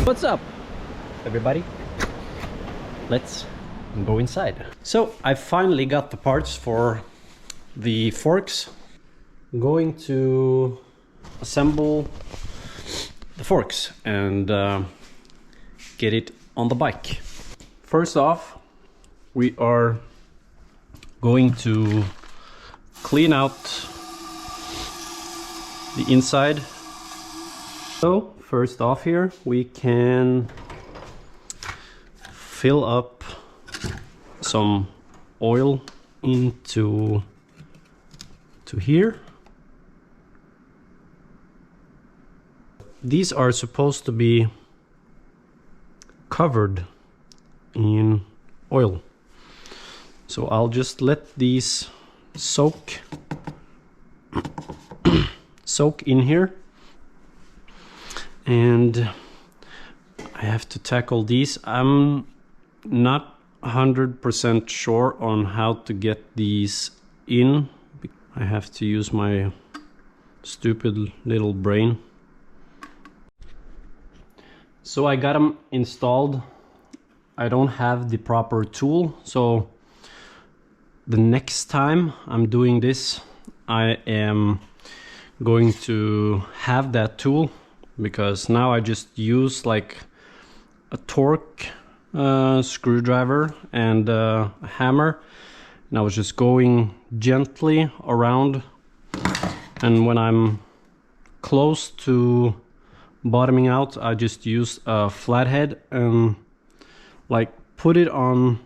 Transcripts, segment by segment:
What's up, everybody? Let's go inside. So I finally got the parts for the forks. I'm going to assemble the forks and get it on the bike. First off, we are going to clean out the inside. So first off here, we can fill up some oil into here. These are supposed to be covered in oil, so I'll just let these soak in here, and I have to tackle these. I'm not 100% sure on how to get these in. I have to use my stupid little brain. So I got them installed. I don't have the proper tool, so the next time I'm doing this, I am going to have that tool, because now I just use like a torque screwdriver and a hammer, and I was just going gently around, and when I'm close to bottoming out, I just use a flathead and like put it on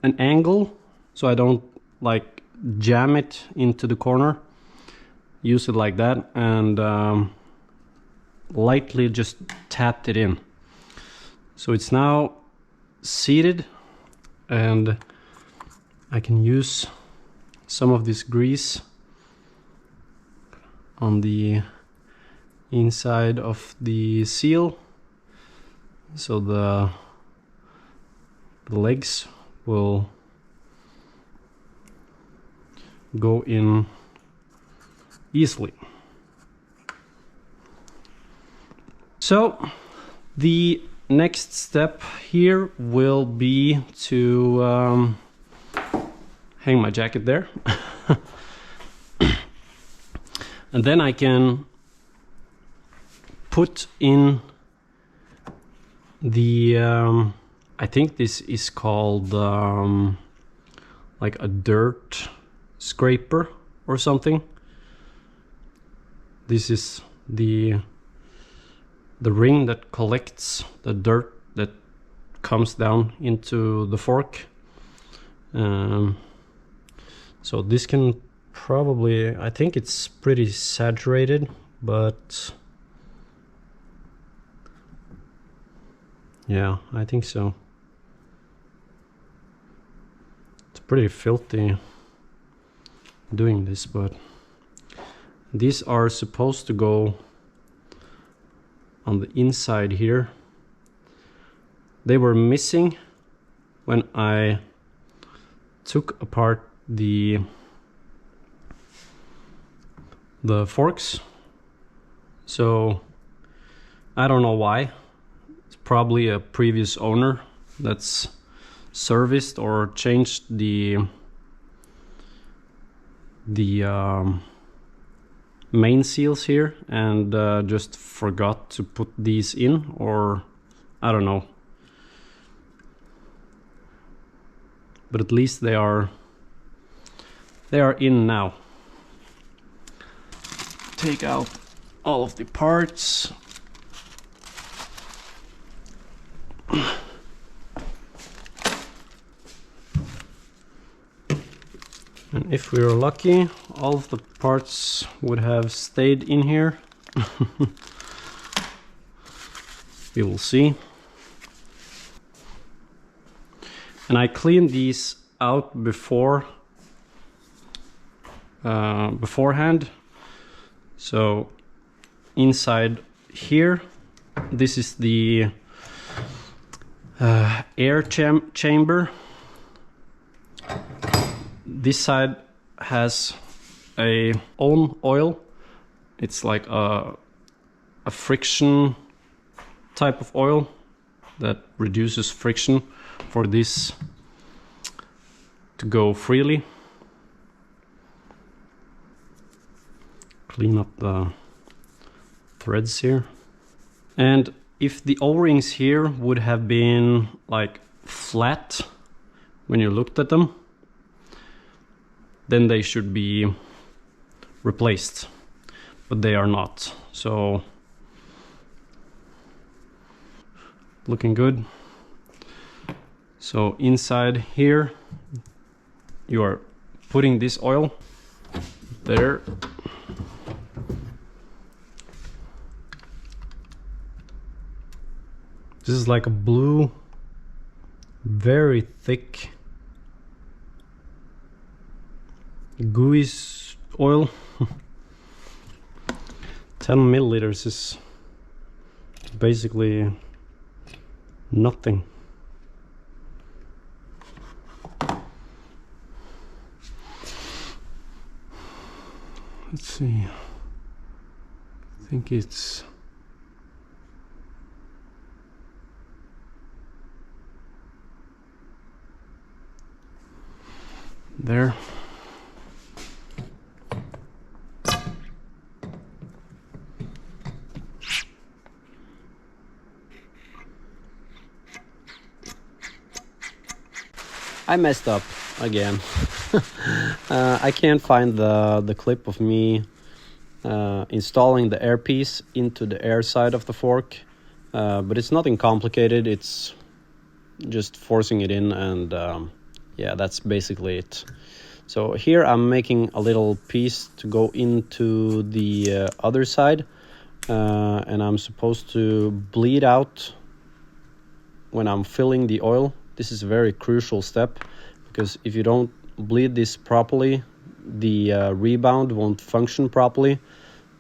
an angle so I don't like jam it into the corner. Use it like that, and lightly just tapped it in. So it's now seated, and I can use some of this grease on the inside of the seal, so the legs will go in easily. So the next step here will be to hang my jacket there and then I can put in the I think this is called like a dirt scraper or something. This is the ring that collects the dirt that comes down into the fork. So this can probably, I think it's pretty saturated, but yeah, I think so. It's pretty filthy doing this, but these are supposed to go on the inside here. They were missing when I took apart the forks, so I don't know why. It's probably a previous owner that's serviced or changed the main seals here and just forgot to put these in, or I don't know, but at least they are in now. Take out all of the parts. And if we were lucky, all of the parts would have stayed in here. We will see. And I cleaned these out beforehand. So inside here, this is the air chamber. This side has a own oil. It's like a friction type of oil that reduces friction for this to go freely. Clean up the threads here. And if the O-rings here would have been like flat when you looked at them, then they should be replaced, but they are not. So looking good. So inside here you are putting this oil there. This is like a blue, very thick, gooey oil. 10 milliliters is basically nothing. Let's see, I think it's there. I messed up again. I can't find the clip of me installing the air piece into the air side of the fork, but it's nothing complicated. It's just forcing it in, and yeah, that's basically it. So here I'm making a little piece to go into the other side, and I'm supposed to bleed out when I'm filling the oil. This is a very crucial step, because if you don't bleed this properly, the rebound won't function properly.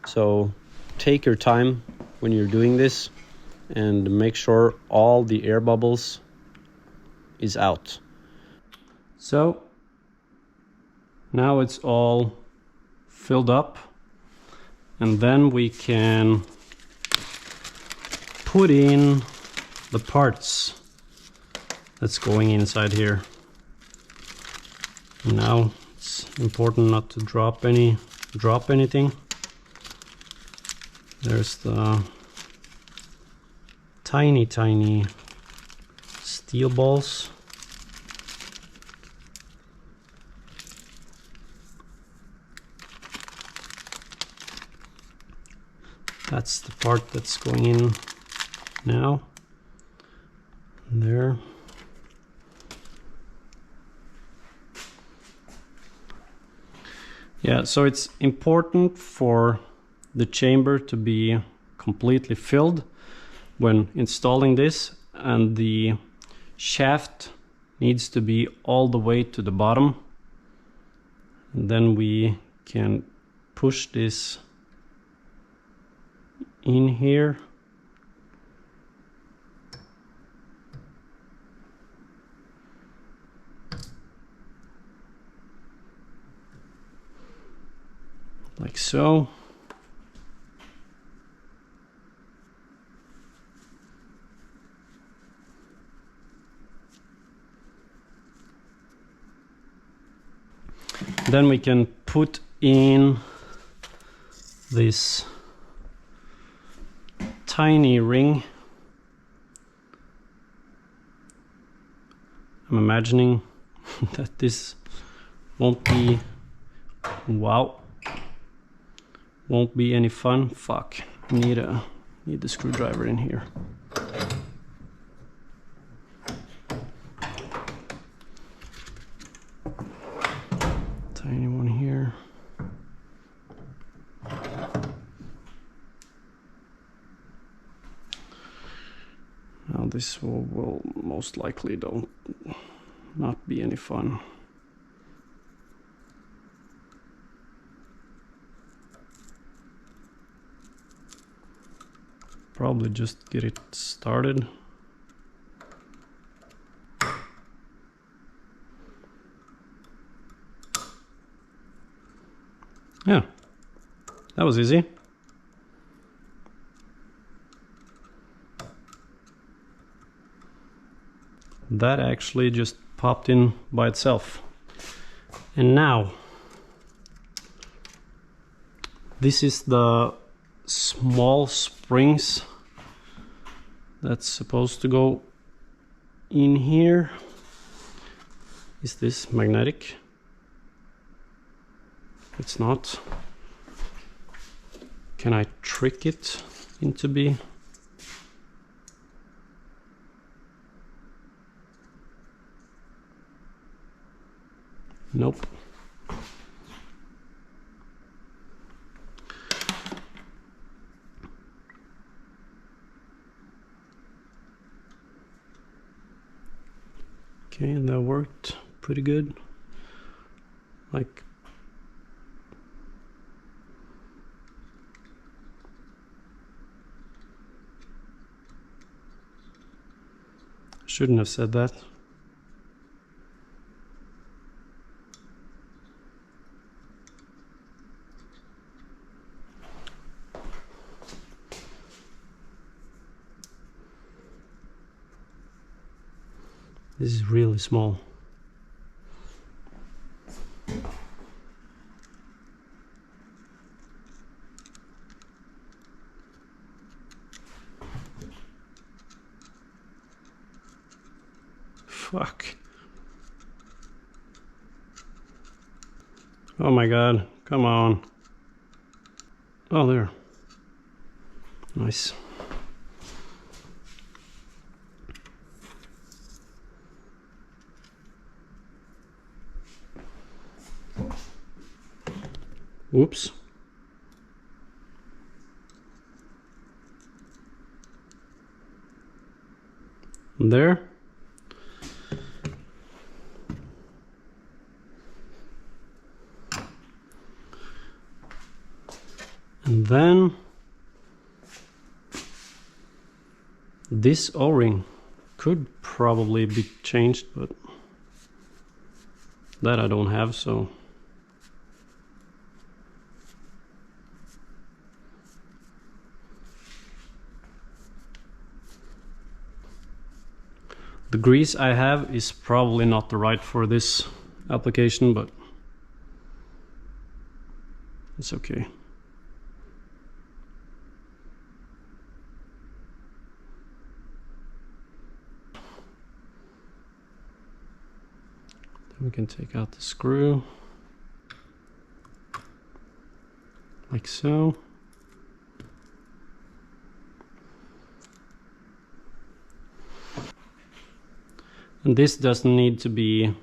So take your time when you're doing this and make sure all the air bubbles is out. So now it's all filled up, and then we can put in the parts that's going inside here. Now it's important not to drop anything. There's the tiny steel balls. That's the part that's going in now. There. Yeah, so it's important for the chamber to be completely filled when installing this, and the shaft needs to be all the way to the bottom. And then we can push this in here. Like so. Then we can put in this tiny ring. I'm imagining that this won't be, wow, won't be any fun. Fuck, need the screwdriver in here. Tiny one here. Now this will most likely not be any fun. Probably just get it started. Yeah, that was easy. That actually just popped in by itself. And now, this is the small springs that's supposed to go in here. Is this magnetic? It's not. Can I trick it into be? Nope. Okay, and that worked pretty good. Like, shouldn't have said that. This is really small. Fuck. Oh my god, come on. Oh, there. Nice. Oops. There. And then this O-ring could probably be changed, but that I don't have, so the grease I have is probably not the right for this application, but it's okay. Then we can take out the screw like so. And this doesn't need to be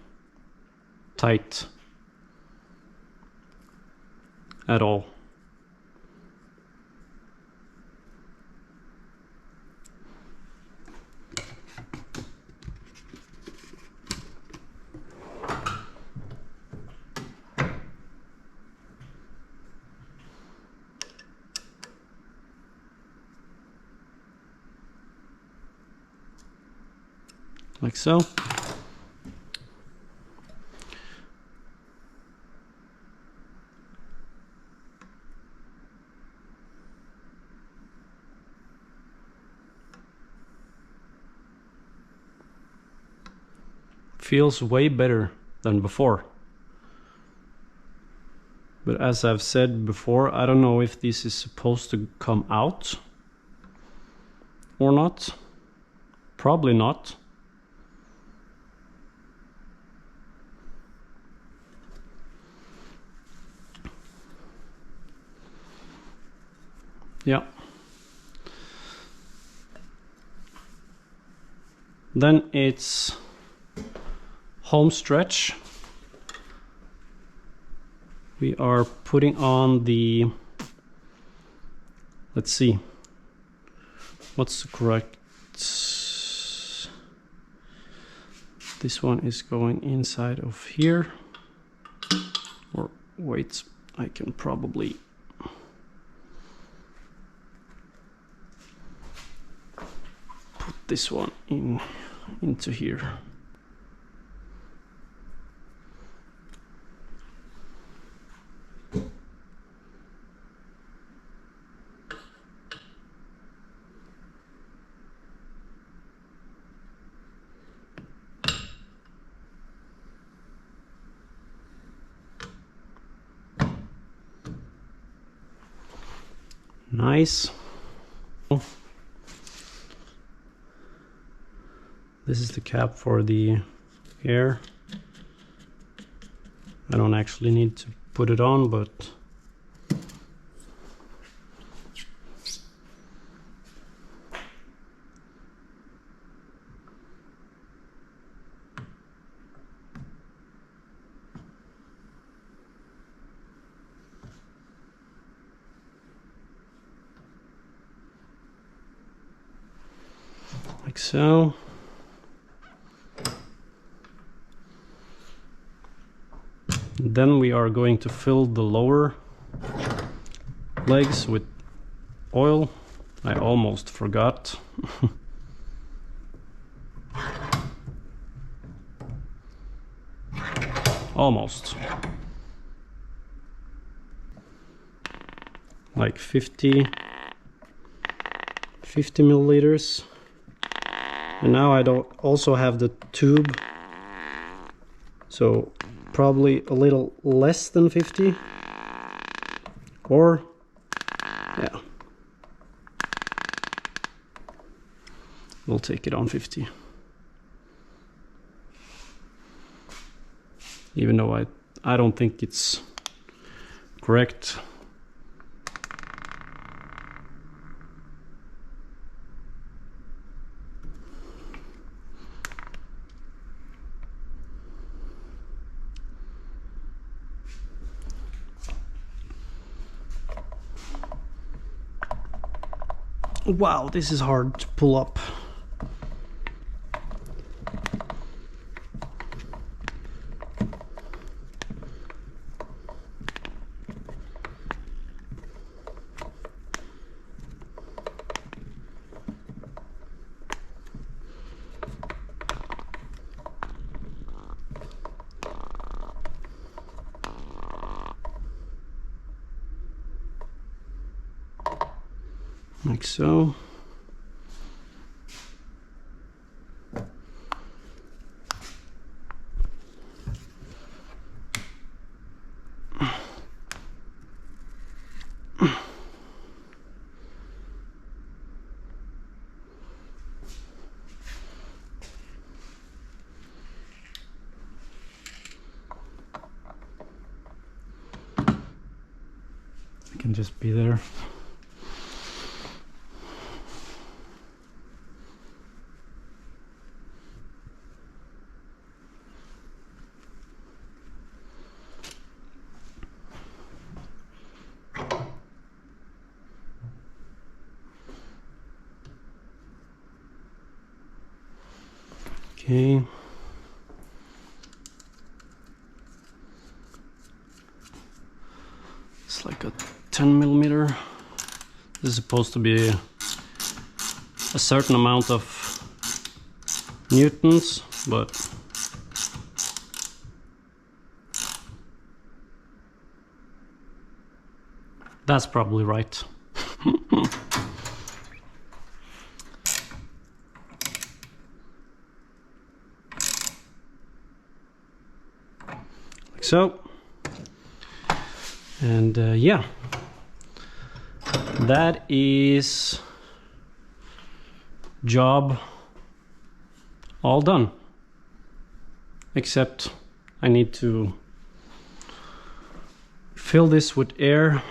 tight at all. Like so. Feels way better than before. But as I've said before, I don't know if this is supposed to come out or not. Probably not. Yeah. Then it's home stretch. We are putting on the, let's see, what's the correct, this one is going inside of here, or wait, I can probably put this one into here. Nice. This is the cap for the air. I don't actually need to put it on, but like so. Then we are going to fill the lower legs with oil. I almost forgot. Almost. Like 50 milliliters. And now I don't also have the tube, so probably a little less than 50, or yeah, we'll take it on 50, even though I don't think it's correct. Wow, this is hard to pull up. Like so. I can just be there. Okay. It's like a 10 millimeter. This is supposed to be a certain amount of newtons, but that's probably right. Like so. And yeah, that is job all done, except I need to fill this with air,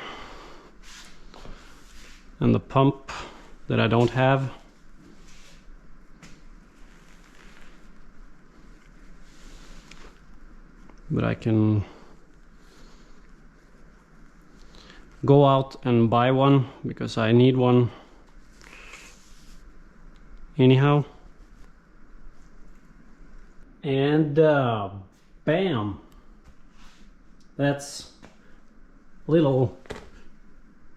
and the pump that I don't have. But I can go out and buy one because I need one anyhow. And bam, that's a little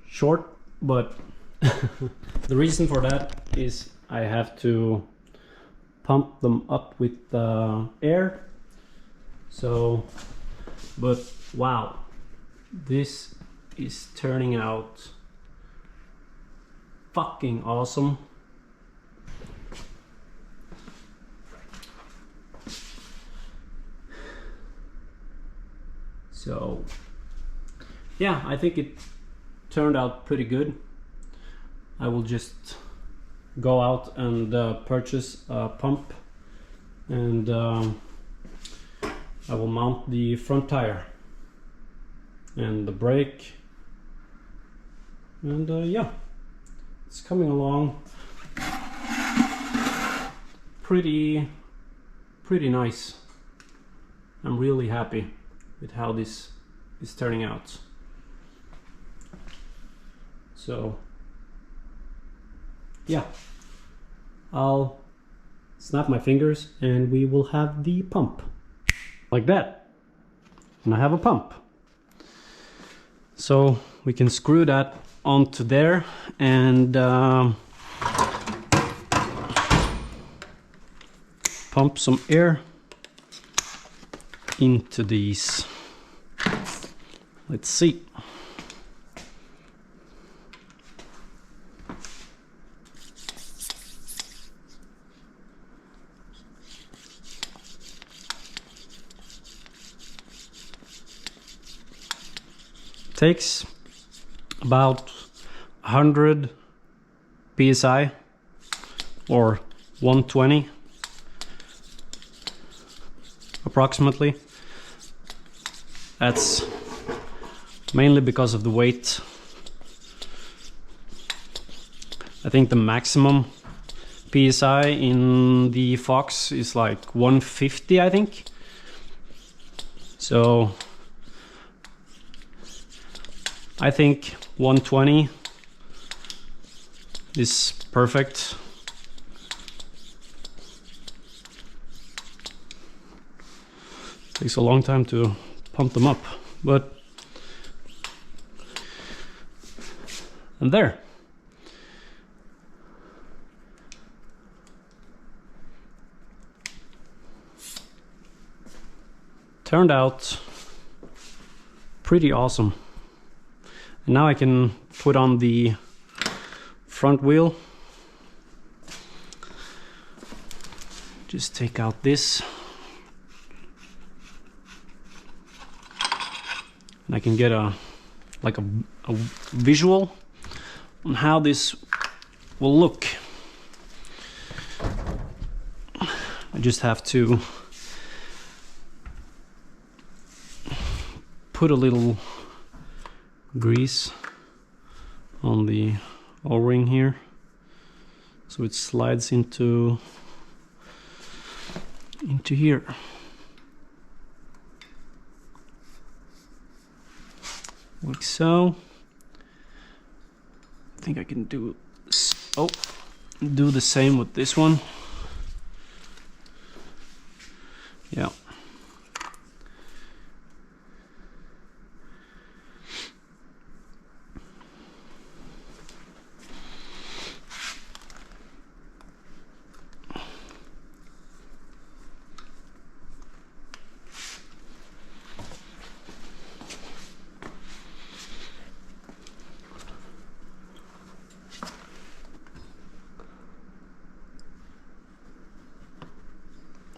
short, but the reason for that is I have to pump them up with air. So, but wow, this is turning out fucking awesome. So yeah, I think it turned out pretty good. I will just go out and purchase a pump, and I will mount the front tire and the brake, and yeah, it's coming along pretty nice. I'm really happy with how this is turning out. So yeah, I'll snap my fingers and we will have the pump like that, and I have a pump. So we can screw that onto there and pump some air into these. Let's see. Takes about 100 psi or 120 approximately. That's mainly because of the weight. I think the maximum psi in the Fox is like 150, I think. So I think 120 is perfect. Takes a long time to pump them up, but and there. Turned out pretty awesome. And now I can put on the front wheel. Just take out this. And I can get a visual on how this will look. I just have to put a little grease on the O-ring here so it slides into here. Like so. I think I can do the same with this one. Yeah.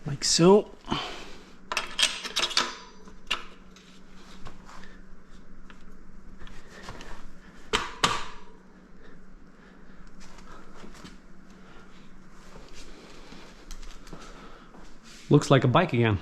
Like so. Looks like a bike again.